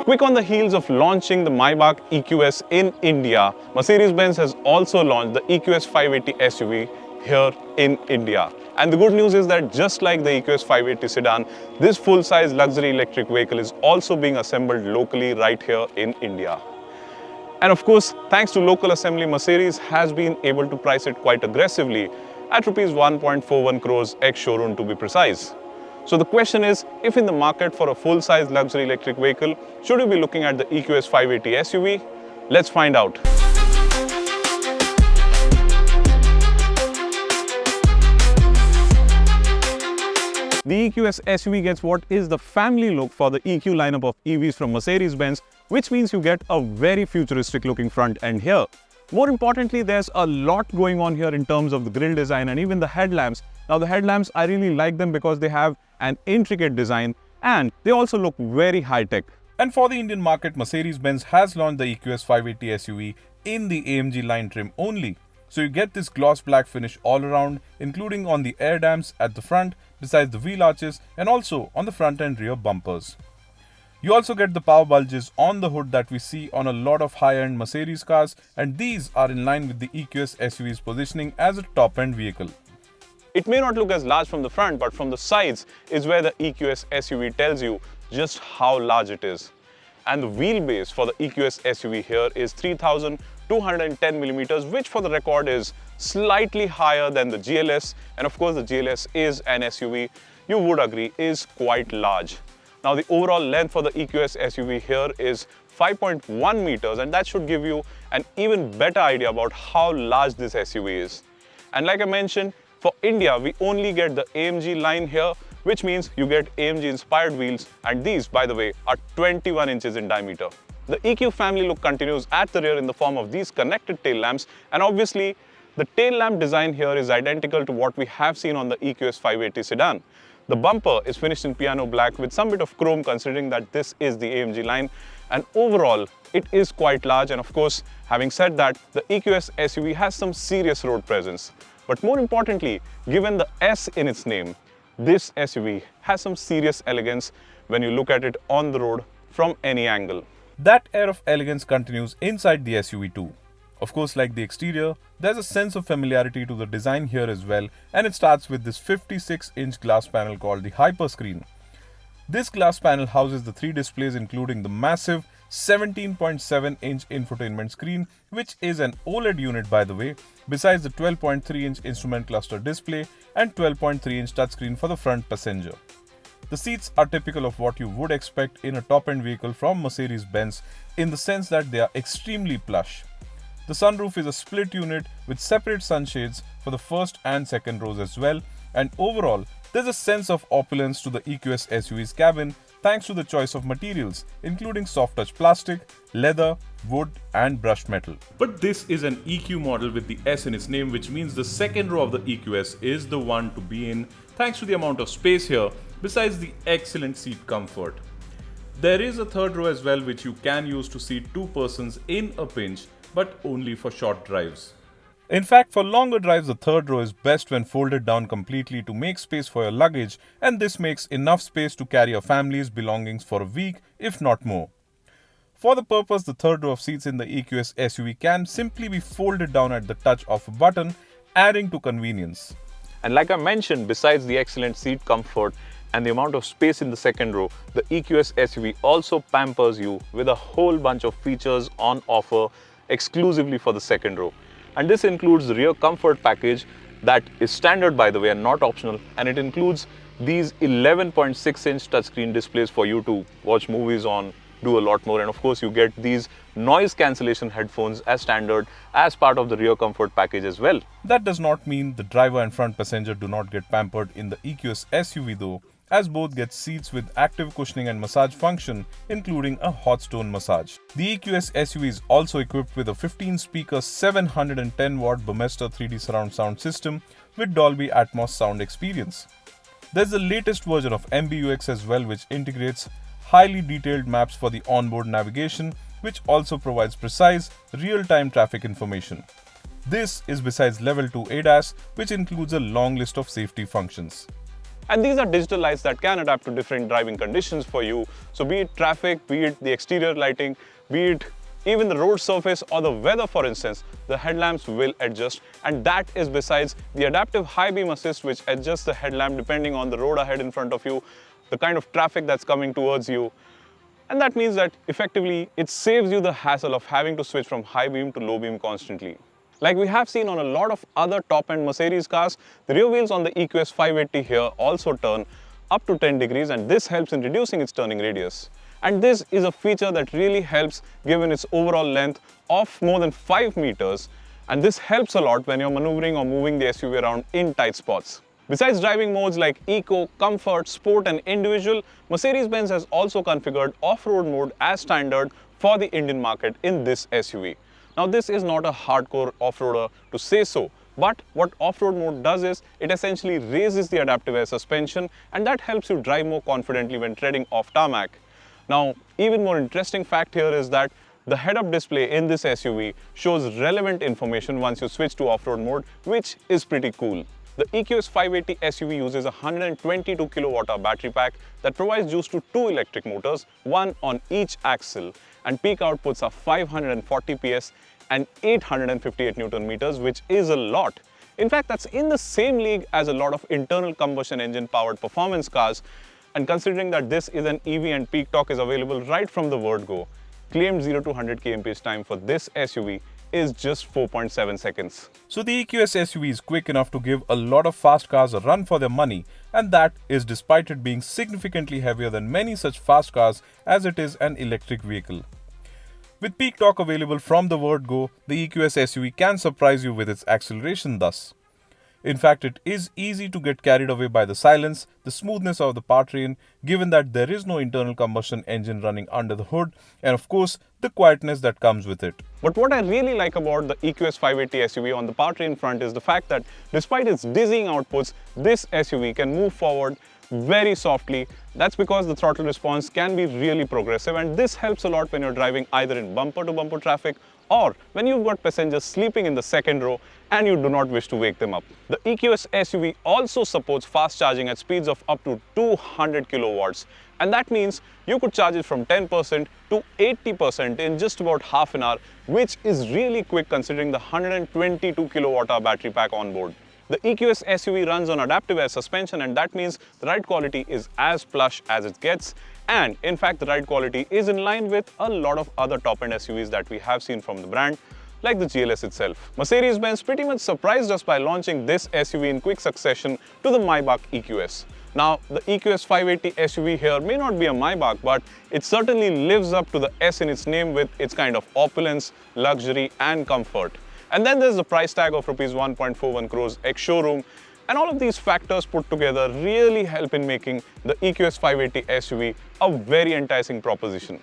Quick on the heels of launching the Maybach EQS in India, Mercedes-Benz has also launched the EQS 580 SUV here in India. And the good news is that just like the EQS 580 sedan, this full-size luxury electric vehicle is also being assembled locally right here in India. And of course, thanks to local assembly, Mercedes has been able to price it quite aggressively at rupees 1.41 crores ex-showroom to be precise. So the question is, if in the market for a full-size luxury electric vehicle, should you be looking at the EQS 580 SUV? Let's find out. The EQS SUV gets what is the family look for the EQ lineup of EVs from Mercedes-Benz, which means you get a very futuristic looking front end here. More importantly, there's a lot going on here in terms of the grille design and even the headlamps. Now the headlamps, I really like them because they have an intricate design and they also look very high-tech. And for the Indian market, Mercedes-Benz has launched the EQS 580 SUV in the AMG line trim only. So you get this gloss black finish all around, including on the air dams at the front, besides the wheel arches and also on the front and rear bumpers. You also get the power bulges on the hood that we see on a lot of high-end Mercedes cars, and these are in line with the EQS SUV's positioning as a top-end vehicle. It may not look as large from the front, but from the sides is where the EQS SUV tells you just how large it is. And the wheelbase for the EQS SUV here is 3,210 millimeters, which for the record is slightly higher than the GLS. And of course, the GLS is an SUV, you would agree, is quite large. Now, the overall length for the EQS SUV here is 5.1 meters, and that should give you an even better idea about how large this SUV is. And like I mentioned, for India, we only get the AMG line here, which means you get AMG inspired wheels, and these, by the way, are 21 inches in diameter. The EQ family look continues at the rear in the form of these connected tail lamps, and obviously the tail lamp design here is identical to what we have seen on the EQS 580 sedan. The bumper is finished in piano black with some bit of chrome, considering that this is the AMG line, and overall it is quite large. And of course, having said that, the EQS SUV has some serious road presence. But more importantly, given the S in its name, this SUV has some serious elegance when you look at it on the road from any angle. That air of elegance continues inside the SUV too. Of course, like the exterior, there's a sense of familiarity to the design here as well, and it starts with this 56-inch glass panel called the Hyperscreen. This glass panel houses the three displays, including the massive 17.7-inch infotainment screen, which is an OLED unit by the way, besides the 12.3-inch instrument cluster display and 12.3-inch touchscreen for the front passenger. The seats are typical of what you would expect in a top-end vehicle from Mercedes-Benz in the sense that they are extremely plush. The sunroof is a split unit with separate sunshades for the first and second rows as well, and overall, there's a sense of opulence to the EQS SUV's cabin thanks to the choice of materials, including soft touch plastic, leather, wood and brushed metal. But this is an EQ model with the S in its name, which means the second row of the EQS is the one to be in thanks to the amount of space here, besides the excellent seat comfort. There is a third row as well, which you can use to seat two persons in a pinch, but only for short drives. In fact, for longer drives, the third row is best when folded down completely to make space for your luggage, and this makes enough space to carry your family's belongings for a week, if not more. For the purpose, the third row of seats in the EQS SUV can simply be folded down at the touch of a button, adding to convenience. And like I mentioned, besides the excellent seat comfort and the amount of space in the second row, the EQS SUV also pampers you with a whole bunch of features on offer exclusively for the second row. And this includes the rear comfort package that is standard by the way and not optional, and it includes these 11.6-inch touchscreen displays for you to watch movies on, do a lot more, and of course you get these noise cancellation headphones as standard as part of the rear comfort package as well. That does not mean the driver and front passenger do not get pampered in the EQS SUV though, as both get seats with active cushioning and massage function, including a hot stone massage. The EQS SUV is also equipped with a 15-speaker 710-watt Burmester 3D surround sound system with Dolby Atmos sound experience. There's the latest version of MBUX as well, which integrates highly detailed maps for the onboard navigation, which also provides precise, real-time traffic information. This is besides Level 2 ADAS, which includes a long list of safety functions. And these are digital lights that can adapt to different driving conditions for you. So be it traffic, be it the exterior lighting, be it even the road surface or the weather, for instance, the headlamps will adjust. And that is besides the adaptive high beam assist, which adjusts the headlamp depending on the road ahead in front of you, the kind of traffic that's coming towards you. And that means that effectively it saves you the hassle of having to switch from high beam to low beam constantly. Like we have seen on a lot of other top-end Mercedes cars, the rear wheels on the EQS 580 here also turn up to 10 degrees, and this helps in reducing its turning radius. And this is a feature that really helps given its overall length of more than 5 meters, and this helps a lot when you're maneuvering or moving the SUV around in tight spots. Besides driving modes like Eco, Comfort, Sport and Individual, Mercedes-Benz has also configured off-road mode as standard for the Indian market in this SUV. Now this is not a hardcore off-roader to say so, but what off-road mode does is it essentially raises the adaptive air suspension, and that helps you drive more confidently when treading off tarmac. Now, even more interesting fact here is that the head-up display in this SUV shows relevant information once you switch to off-road mode, which is pretty cool. The EQS 580 SUV uses a 122 kWh battery pack that provides juice to 2 electric motors, one on each axle, and peak outputs are 540 PS and 858 Newton meters, which is a lot. In fact, that's in the same league as a lot of internal combustion engine powered performance cars. And considering that this is an EV and peak torque is available right from the word go, claimed 0 to 100 kmph time for this SUV is just 4.7 seconds. So the EQS SUV is quick enough to give a lot of fast cars a run for their money, and that is despite it being significantly heavier than many such fast cars as it is an electric vehicle. With peak torque available from the word go, the EQS SUV can surprise you with its acceleration thus. In fact, it is easy to get carried away by the silence, the smoothness of the powertrain, given that there is no internal combustion engine running under the hood, and of course, the quietness that comes with it. But what I really like about the EQS 580 SUV on the powertrain front is the fact that despite its dizzying outputs, this SUV can move forward very softly. That's because the throttle response can be really progressive, and this helps a lot when you're driving either in bumper-to-bumper traffic or when you've got passengers sleeping in the second row and you do not wish to wake them up. The EQS SUV also supports fast charging at speeds of up to 200 kilowatts, and that means you could charge it from 10% to 80% in just about half an hour, which is really quick considering the 122 kilowatt-hour battery pack on board. The EQS SUV runs on adaptive air suspension, and that means the ride quality is as plush as it gets. And in fact, the ride quality is in line with a lot of other top-end SUVs that we have seen from the brand, like the GLS itself. Mercedes-Benz pretty much surprised us by launching this SUV in quick succession to the Maybach EQS. Now, the EQS 580 SUV here may not be a Maybach, but it certainly lives up to the S in its name with its kind of opulence, luxury and comfort. And then there's the price tag of Rs 1.41 crores ex-showroom, and all of these factors put together really help in making the EQS 580 SUV a very enticing proposition.